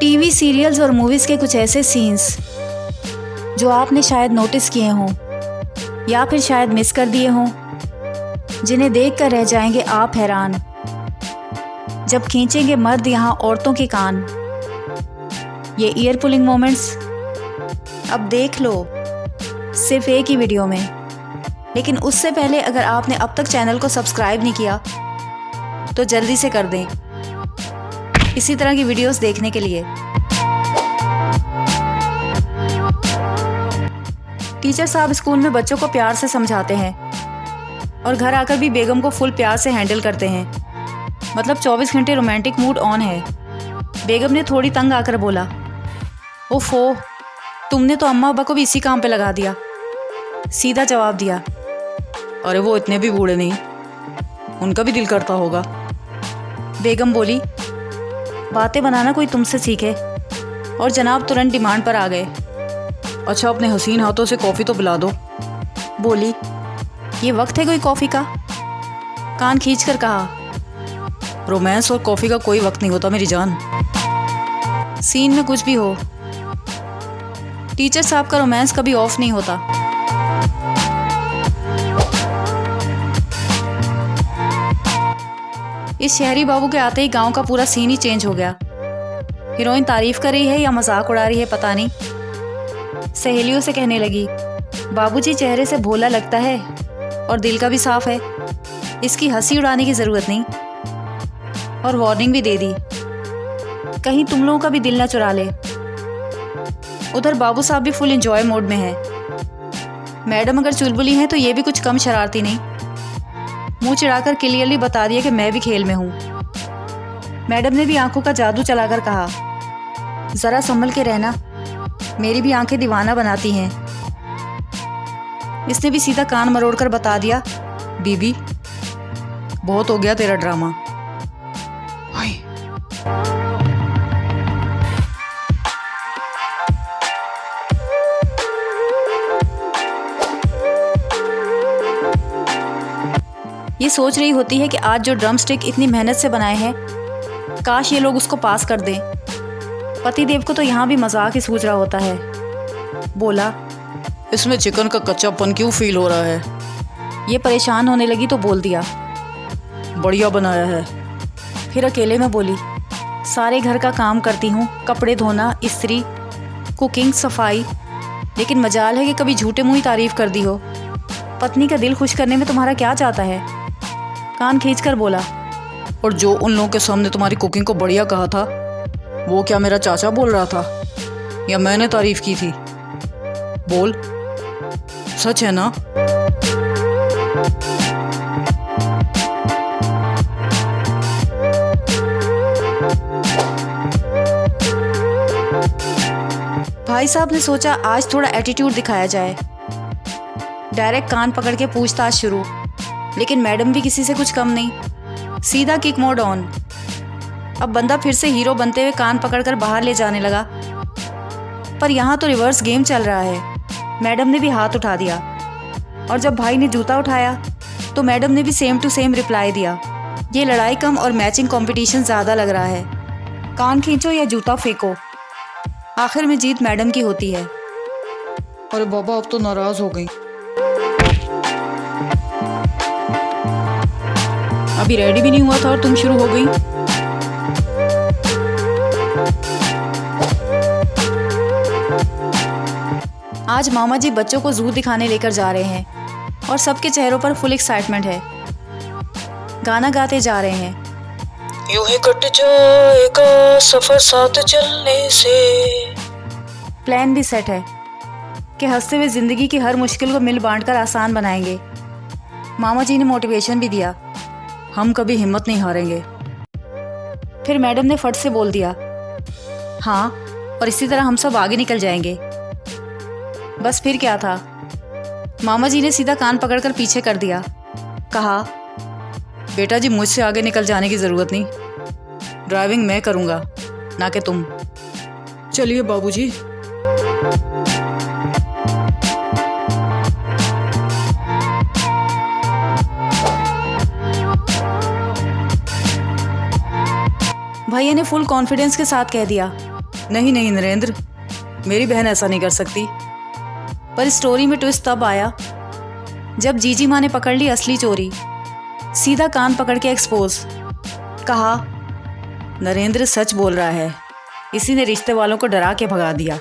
TV serials और movies के कुछ ऐसे सीन्स जो आपने शायद नोटिस किए हों या फिर शायद मिस कर दिए हों, जिन्हें देखकर रह जाएंगे आप हैरान। जब खींचेंगे मर्द यहाँ औरतों के कान, ये ईयर पुलिंग मोमेंट्स अब देख लो सिर्फ एक ही वीडियो में। लेकिन उससे पहले अगर आपने अब तक चैनल को सब्सक्राइब नहीं किया तो जल्दी से कर दें इसी तरह की वीडियोस देखने के लिए। टीचर साहब स्कूल में बच्चों को प्यार से समझाते हैं और घर आकर भी बेगम को फुल प्यार से हैंडल करते हैं। मतलब 24 घंटे रोमांटिक मूड ऑन है। बेगम ने थोड़ी तंग आकर बोला, ओफो, तुमने तो अम्मा अब्बा को भी इसी काम पे लगा दिया। सीधा जवाब दिया, अरे वो इतने भी बूढ़े नहीं, उनका भी दिल करता होगा। बेगम बोली, बातें बनाना कोई तुमसे सीखे। और जनाब तुरंत डिमांड पर आ गए, अच्छा अपने हसीन हाथों से कॉफ़ी तो पिला दो। बोली, ये वक्त है कोई कॉफ़ी का? कान खींचकर कहा, रोमांस और कॉफ़ी का कोई वक्त नहीं होता मेरी जान। सीन में कुछ भी हो, टीचर साहब का रोमांस कभी ऑफ नहीं होता। इस शहरी बाबू के आते ही गांव का पूरा सीन ही चेंज हो गया। हीरोइन तारीफ कर रही है या मजाक उड़ा रही है पता नहीं। सहेलियों से कहने लगी, बाबूजी चेहरे से भोला लगता है और दिल का भी साफ है, इसकी हंसी उड़ाने की ज़रूरत नहीं। और वार्निंग भी दे दी, कहीं तुम लोगों का भी दिल ना चुरा ले। उधर बाबू साहब भी फुल एंजॉय मोड में है। मैडम अगर चुलबुली हैं तो ये भी कुछ कम शरारती नहीं। मुंह चिढ़ाकर क्लियरली बता दिया कि मैं भी खेल में हूँ। मैडम ने भी आंखों का जादू चलाकर कहा, ज़रा संभल के रहना, मेरी भी आंखें दीवाना बनाती हैं। इसने भी सीधा कान मरोड़कर बता दिया, बीबी बहुत हो गया तेरा ड्रामा। ये सोच रही होती है कि आज जो ड्रम स्टिक इतनी मेहनत से बनाए हैं, काश ये लोग उसको पास कर दें। पतिदेव को तो यहाँ भी मजाक ही सूझ रहा होता है। बोला, इसमें चिकन का कच्चापन क्यों फील हो रहा है? ये परेशान होने लगी तो बोल दिया, बढ़िया बनाया है। फिर अकेले में बोली, सारे घर का काम करती हूँ, कपड़े धोना, इस्त्री, कुकिंग, सफाई, लेकिन मजाल है कि कभी झूठे मुँह ही तारीफ कर दी हो। पत्नी का दिल खुश करने में तुम्हारा क्या चाहता है? कान खींचकर बोला, और जो उन लोगों के सामने तुम्हारी कुकिंग को बढ़िया कहा था, वो क्या मेरा चाचा बोल रहा था या मैंने तारीफ की थी? बोल, सच है ना? भाई साहब ने सोचा आज थोड़ा एटीट्यूड दिखाया जाए। डायरेक्ट कान पकड़ के पूछताछ शुरू। लेकिन मैडम भी किसी से कुछ कम नहीं, सीधा किक मोड ऑन। अब बंदा फिर से हीरो बनते हुए कान पकड़कर बाहर ले जाने लगा। पर यहाँ तो रिवर्स गेम चल रहा है। मैडम ने भी हाथ उठा दिया और जब भाई ने जूता उठाया तो मैडम ने भी सेम टू सेम रिप्लाई दिया। ये लड़ाई कम और मैचिंग कंपटीशन ज़्यादा लग रहा है। कान खींचो या जूता फेंको, आखिर में जीत मैडम की होती है। अरे बाबा, अब तो नाराज़ हो गई। अभी रेडी भी नहीं हुआ था और तुम शुरू हो गई। आज मामा जी बच्चों को जू दिखाने लेकर जा रहे हैं और सबके चेहरों पर फुल एक्साइटमेंट है। गाना गाते जा रहे हैं, यूं ही कट जाएगा सफर साथ चलने से। प्लान भी सेट है कि हंसते हुए जिंदगी की हर मुश्किल को मिल बांटकर आसान बनाएंगे। मामा जी ने मोटिवेशन भी दिया, हम कभी हिम्मत नहीं हारेंगे। फिर मैडम ने फट से बोल दिया, हाँ, और इसी तरह हम सब आगे निकल जाएंगे। बस फिर क्या था, मामा जी ने सीधा कान पकड़कर पीछे कर दिया। कहा, बेटा जी मुझसे आगे निकल जाने की ज़रूरत नहीं, ड्राइविंग मैं करूँगा ना कि तुम। चलिए बाबूजी। भैया ने फुल कॉन्फिडेंस के साथ कह दिया, नहीं नहीं नरेंद्र, मेरी बहन ऐसा नहीं कर सकती। पर स्टोरी में ट्विस्ट तब आया जब जीजी माँ ने पकड़ ली असली चोरी। सीधा कान पकड़ के एक्सपोज। कहा नरेंद्र सच बोल रहा है, इसी ने रिश्ते वालों को डरा के भगा दिया।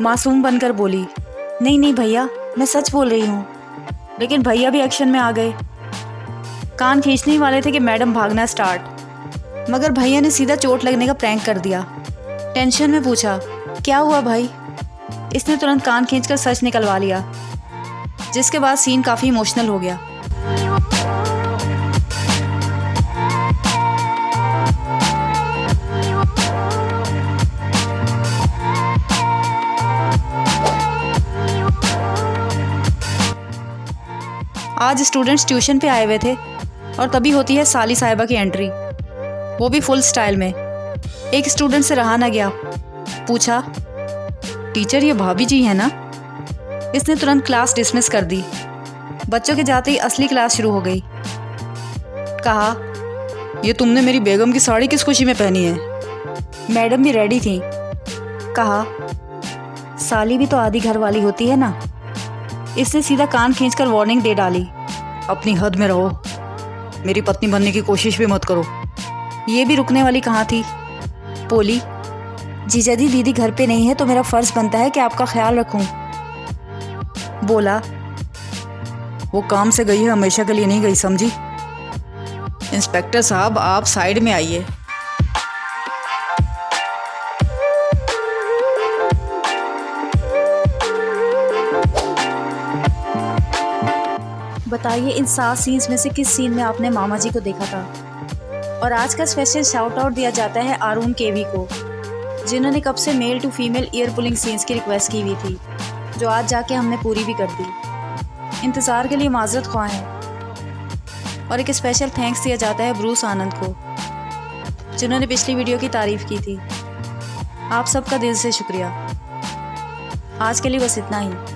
मासूम बनकर बोली, नहीं नहीं भैया, मैं सच बोल रही हूँ। लेकिन भैया भी एक्शन में आ गए। कान खींचने ही वाले थे कि मैडम भागना स्टार्ट, मगर भैया ने सीधा चोट लगने का प्रैंक कर दिया। टेंशन में पूछा, क्या हुआ भाई? इसने तुरंत कान खींचकर सच निकलवा लिया, जिसके बाद सीन काफ़ी इमोशनल हो गया। आज स्टूडेंट्स ट्यूशन पे आए हुए थे और तभी होती है साली साहिबा की एंट्री, वो भी फुल स्टाइल में। एक स्टूडेंट से रहा ना गया, पूछा, टीचर ये भाभी जी है ना? इसने तुरंत क्लास डिसमिस कर दी। बच्चों के जाते ही असली क्लास शुरू हो गई। कहा, ये तुमने मेरी बेगम की साड़ी किस खुशी में पहनी है? मैडम भी रेडी थी। कहा, साली भी तो आधी घर वाली होती है ना। इसने सीधा कान खींचकर वार्निंग दे डाली, अपनी हद में रहो, मेरी पत्नी बनने की कोशिश भी मत करो। ये भी रुकने वाली कहाँ थी। बोली, जीजा जी दीदी घर पे नहीं है तो मेरा फर्ज बनता है कि आपका ख्याल रखूं। बोला, वो काम से गई है, हमेशा के लिए नहीं गई, समझी? इंस्पेक्टर साहब आप साइड में आइए। बताइए इन 7 सीन्स में से किस सीन में आपने मामा जी को देखा था? और आज का स्पेशल शाउट आउट दिया जाता है आरून केवी को, जिन्होंने कब से male to female ear pulling scenes की रिक्वेस्ट की हुई थी, जो आज जाके हमने पूरी भी कर दी। इंतज़ार के लिए माजरत ख्वाह हैं। और एक स्पेशल थैंक्स दिया जाता है ब्रूस आनंद को, जिन्होंने पिछली वीडियो की तारीफ़ की थी। आप सबका दिल से शुक्रिया। आज के लिए बस इतना ही।